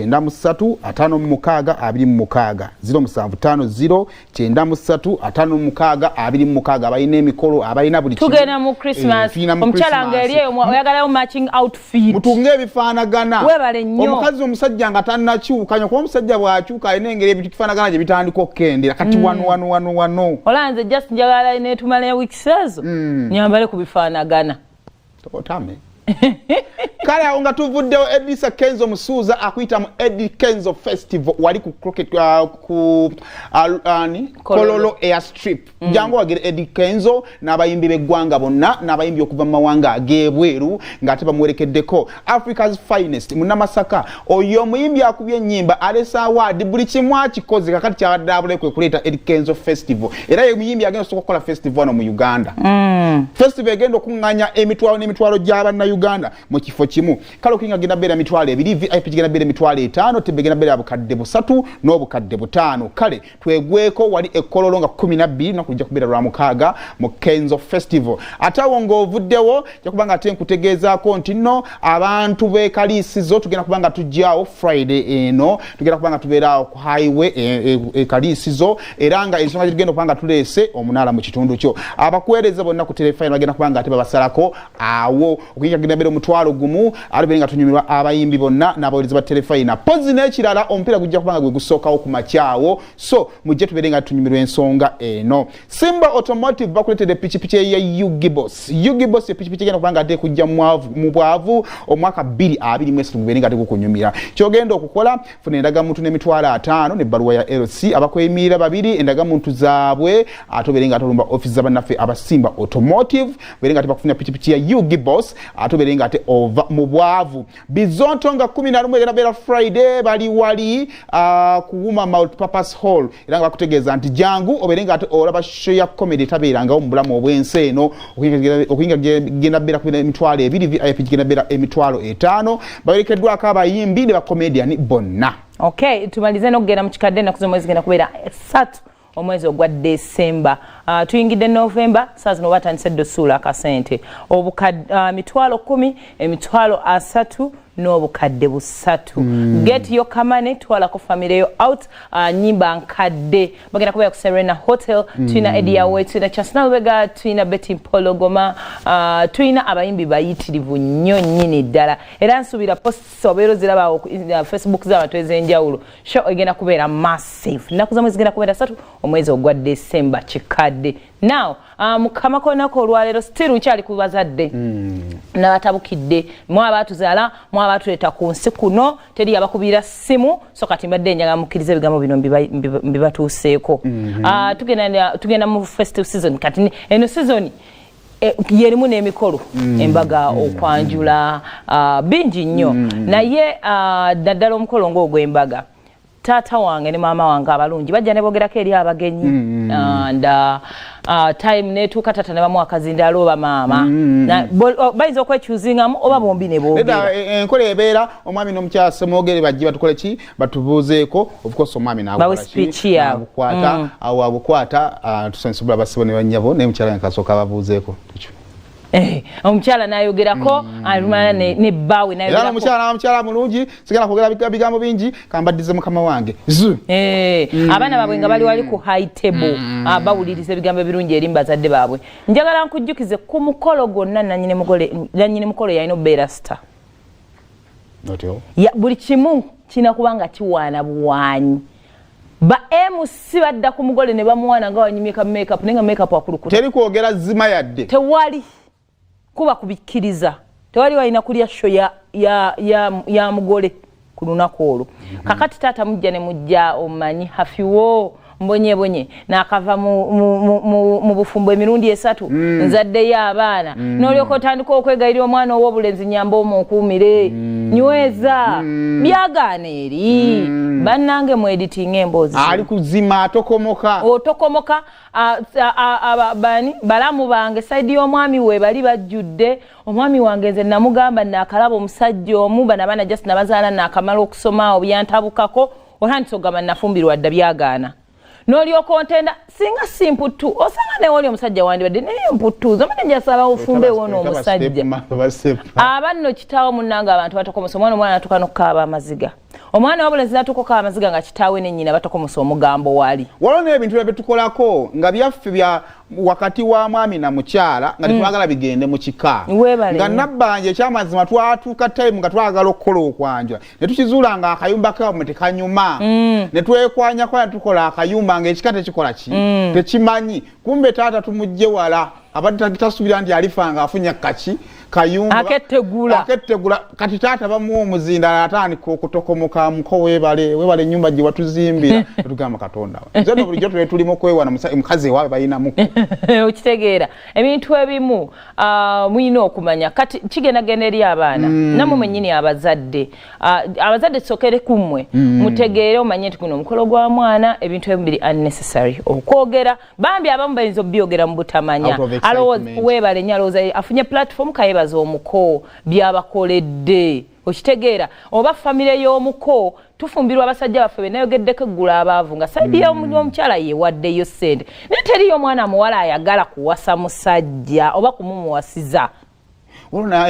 93 56 26 0750 93 56 26 abayina emikolo abayina buli tugenda mu Christmas omukyala ngeri oyagalayo matching outfit mutunge ebifaanagana webale nnyo omukazi omusajja nga tannakyukanya kuba omusajja bw'akyuka alina engeri ebintu kifaanagana gye bitandika okukendera kati wano olanze just njagala netumala weeks ezo nyambale ku bifaanagana otame kale awo nga tuvuddewo Edisa Kenzo Musuuza akuyita mu Eddie Kenzo Festival wali ku croquet ku Kololo Airstrip jangu wagire Eddie Kenzo n'abayimbi b'eggwanga bonna n'abayimbi okuva mu mawanga ag'ebweru ng'ate bamuwerekeddeko Africa's Finest munnamasaka oyo omuyimbi akubye ennyimba alesa award buli kimu akikoze kakati kyabadde abule kwe kuleeta Eddie Kenzo Festival era ye omuyimbi agenda osobola okukola festival wano mu Uganda festival egenda okuŋŋanya emitwalo n'emitwalo gy'abanna Uganda mu kifo kimu kale okinga genda bera mitwalo ebiri VIP genda bera mitwalo 5 tebe genda bera abukadde 3 n'obukadde 5 kale twegweko wali ekkololo nga 12 nakujja kubera lwa mukaaga mu Kenzo Festival atawo ng'ovuddewo jakubanga ate nkutegeezaako nti nno abantu b'ekaliisizo tugenda kubanga tujjaawo Friday eno tugenda kubanga tubeeraawo ku highway ekaliisizo era nga ensonga gye kubanga tuleese omunaala mu kitundu kyo abakuweereza bonna ku telefone bagenda kubanga ate babasalako awo okinga genda bera omutwalo gumu alibere nga tunyumirwa abayimbi bonna n'abawulizi ba telefone pozi n'ekirala omupiira gujja kubanga gwe gusookawo ku makyawo so mujje tubere nga tunyumirwa ensonga eno Simba Automotive bakuletedde pikipiki ya Ugibos epikipiki egenda kubanga ate kujja mu bwavu omwaka 2023 mubere nga ate kukunyumira kyogenda okukola funa endagamuntu n'emitwalo 5 n'ebbaluwa ya LC abakweyimirira babiri endagamuntu zaabwe ate obere nga atolumba office z'abannaffe aba Simba Automotive bere nga ate bakufuna pikipiki ya Ugibos ate obere nga ate ova mu bwavu bizonto nga 11 egenda bera Friday bali wali kuwuma multipurpose hall era nga bakutegeeza nti jangu obere nga ate olaba show ya comedy tabeerangawo mu bulamu obw'ensi eno okinga genda bera ku emitwalo 2 VIP genda bera emitwalo 5 bawerekeddwako abayimbi ne bakomedian bonna okay tumalize n'okugenda mu kikadde ennaku z'omwezi genda kubeera 3 omwezi ogwa December tuyingidde November saa zino batandise ddosuula akasente mitwalo 10 emitwalo 3 n'obukadde 3 get your kamane twalako family yo out nyimba nkadde bagenda kubeera ku Serena Hotel tuyina Ediawe tuyina Chasna Lubega tuyina Betty Pologoma tuyina abayimbi bayitirivu nnyo nnyini ddala era nsubira posts obeero ziraba Facebook z'abantu ez'enjawulo show egenda kubeera massive nnaku z'omwezi zigenda kubeera 3 omwezi ogwa December kikadde now mukamako nako olwaleero still nkyali ku bazadde n'abatabukidde mu abatuzaala mu abatuleeta ku nsi kuno teri yabakubira simu so kati mbadde njaga mukkiriza ebigambo bino mbibatuuseeko tugenda mu festive season kati eno season yerimu n'emikolo embaga okwanjula bingi nnyo naye naddala omukolo ng'ogw'embaga taata wange ne maama wange abalungi bajja ne bogerako eri abagenyi and time netuuka taata ne bamuwa akazindaalo oba maama bayinza okwekyuzingamu oba bombi ne boogera enkola ebeera omwami n'omukyala mwogere bajje batukole ki batubuuzeeko of course omwami n'abukwata awo abukwata tusensibula basibo ne bannyabo naye mukyala yankasooka ababuuzeeko omukyala nayogerako alumana ne baawe nayogerako omukyala mulungi sigala kwogera bigambo bingi kambaddize mukama wange abaana baabwe nga bali wali ku high table bawuliriza ebigambo ebirungi eri bazadde baabwe njagala nkujjukize ku mukolo gwonna nannyini mukolo yalina obeera star buli kimu kina kubanga kiwaana buwaanyi ba MC badda ku mugole ne bamuwaana nga wanyimika makeup nenga makeup akulukuta teri kwogera zima yadde tewali kuba kubikkiriza tewali walina kulya show ya mugole ku lunaku olwo kakati taata mujja ne mujja omanyi hafiwo mbonye n'akava mu bufumbo emirundi 3 nzaddeyo abaana n'olyoka otandika okwegayirira omwana ow'obulenzi nyamba omukuumire nyweza byagaana eri bannange mu editing emboozi ali kuzima otokomoka balamu bange saidi y'omwami we bali bajjudde omwami wange nze namugamba naakalaba omusajja omu bana baana just nabazaala naakamala okusoma obyantabukako otandise ogamba nafumbirwa dda byagaana n'olyoka ontenda singa simputtu osanga ne wali omusajja wandibadde naye mputtuuza omane njasaba ofumbe wona omusajja abanno kitaawo munnanga abantu batokomose omwana atuuka n'okukaaba amaziga omwana wabula zinatukoka amaziga nga kitaawe ne nnyina batakomusa omugambo wali waliwo n'ebintu byetukolako nga byaffe bya wakati wa mwami na mukyala nga tetwagala bigende mu kika nga nabbanja ekyamazima twatuuka time nga twagala okukola okwanjula ne tukizuula nga akayumba kaabwe tekanyuma ne twekwanya kwanya tukola akayumba ng'ekika tekikola ki tekimanyi kumbe taata tumugye wala abadde tasubira nti alifa nga afunya kaki kayumba akettegula kati taata bamuwa omuzinda atandika okutokomoka muko webale ennyumba gye watuzimbira tugamba Katonda nze no bulijjo tule tulimu okwewana mukazi waawe balinamuko okitegeera ebintu ebimu muyina okumanya kati kigendagenda eri abaana namwe mwennyini abazadde tusokere kummwe mutegeere omanye nti guno omukolo gwa mwana ebintu ebimu biri unnecessary okwogera bambi abamu bayinza obyogera mu butamanya weebale nnyo alowooza afunye platform kayebaza omuko byabakoledde okitegeera oba famire y'omuko tufumbirwa abasajja baffe benayogeddeko eggula abaavu nga saidi y'omukyala yewaddeyo ssente naye teriyo omwana muwala ayagala kuwasa musajja oba kumumuwasiza oluna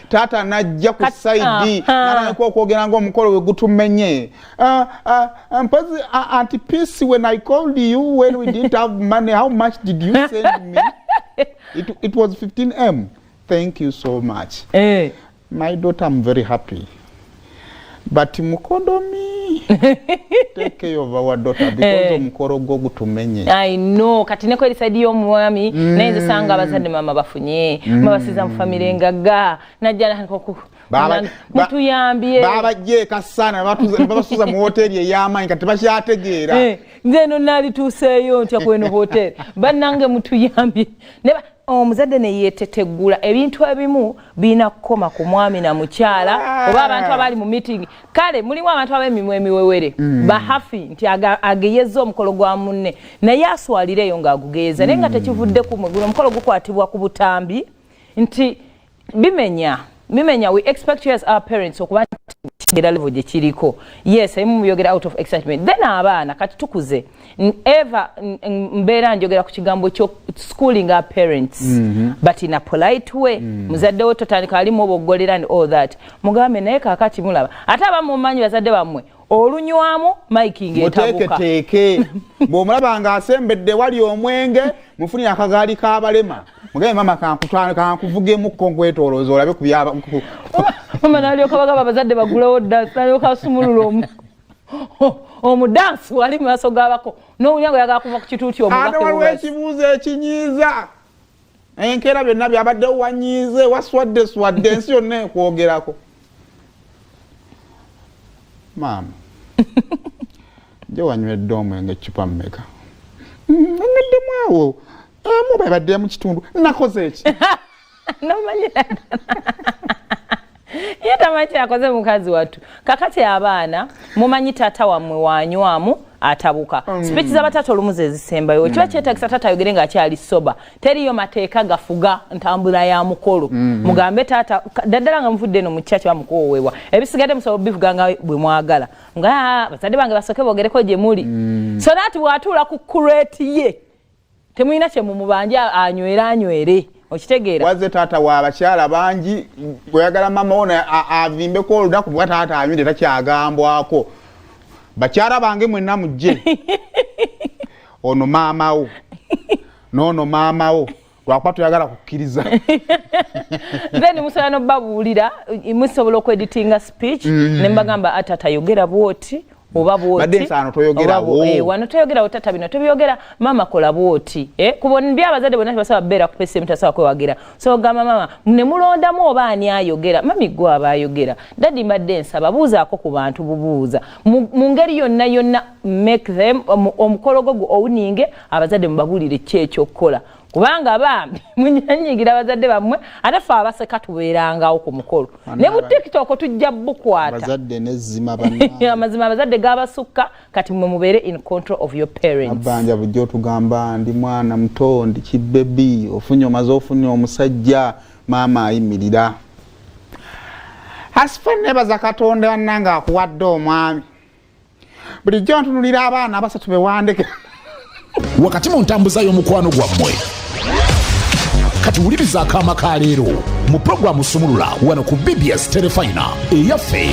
taata najja ku saidi nalako okwogera ng'omukolo we gutumenye mpozi Auntie Peace, when I called you when we didn't have money, how much did you send me? It was 15M. Thank you so much. My daughter, I'm very happy. But mukodomi, take care of our daughter because omukoro go gutumenye. I know. Kati neko elisaidi y'omwami nainze sanga abazadde mama bafunye mabasiza mu family engaga najjana hankoku mutuyambye baba je kasana babasuza mu hoteli ey'amaanyi kati bakyategeera nze no nali tuseeyo ntya kweno hotel bannange mutuyambye neba omuzadde ne yeeteteggula ebintu ebimu bina kukoma ku mwami na mukyala oba abantu abali mu meeting kale mulimu abantu ab'emimwa emiwewere bahafi nti ageyeza omukolo gwa munne naye aswalireyo ng'agugeyeza naye nga tekivudde ku mwe guno omukolo gukwatibwa ku butambi nti bimenya we expect you as our parents okuba kigera level gye kiriko yes ebimu muyogera out of excitement then abaana kati tukuze ever mbeera njogera ku kigambo kyo schooling our parents but in a polite way muzadde wo totandika alimu oboggolera and all that mugambe naye kaakati mulaba ate abamumanyi bazadde bammwe olunywamu mike ng'etabuka muteeketeeke bw'omulaba ng'asembedde wali omwenge mufunire akagaali k'abalema mugambe mama kankuvugemu nkwetolooza olabe ku byaba mama nalyoka bagamba abazadde bagulewo dansi nalyoka asumulula omudansi wali mu maaso g'abako n'owulira nga yagala kuva ku kituuti ate waliwo ekibuuzo ekinyiiza enkeera byonna byabaddewo wanyiize waswadde ensi yonna ekwogerako maama gye wanywedde omwenge ecupa mmeka anweddemu awo emu babadde mu kitundu nakoze eki nomanyira ye tamanyi akoze mukazi wattu kakati abaana mumanyi taata wammwe wanywamu atabuka speech z'abataata olumu ze zisembayo kiba kyetagisa taata ayogere ng'akyali soba teriyo mateeka gafuga ntambula ya mukolo mugambe taata daddala nga muvudde eno mu kikya kiba mukooweebwa ebisigadde musobola bivuga nga bwe mwagala nga bazadde bange basooke boogereko gye muli so naati bw'atuula ku kureti ye temulina kye mumubanja anywere okitegeera waze taata wa abakyala bangi bweyagala mama ono avimbeko olunaku bwa taata anywire takyagambwako bakyala bange mwenna mujje ono maamawo n'ono maamawo lwakuba toyagala kukkiriza then musobola n'obbabuulira musobola okweditinga speech ne mbagamba atata yogera bwoti oba bwoti wano toyogerawo tata bino tobyogera mama kola bwoti kubona abazadde bonna tebasaba beera ku pesa mutasaba kwewagira so gamba mama ne mulondamu oba ani ayogera mami gwe aba ayogera dadi mbadde nsaba buuzaako ku bantu bubuuza mu ngeri yonna make them omukolo gwo owuninge abazadde mubabuulire ki ekyokukola kubanga bambi munyanyigira abazadde bammwe ate ffe abaseka tubeerangawo ku mukolo ne mu TikTok tujja bukwata abazadde n'ezzima banna amazima abazadde gabasukka kati mwe mubeere in control of your parents abanja bujjo tugamba ndi mwana muto ndi kibebi ofunye omaze ofunye omusajja maama ayimirira asifa nebaza Katonda wannanga akuwadde omwami bulijjo ntunulira abaana abasatu bewandeke wakati mu ntambuza y'omukwano gwammwe kati wuliriza akaama ka leero mu pulogulaamu Sumulula wano ku BBS Telefayina eyaffe.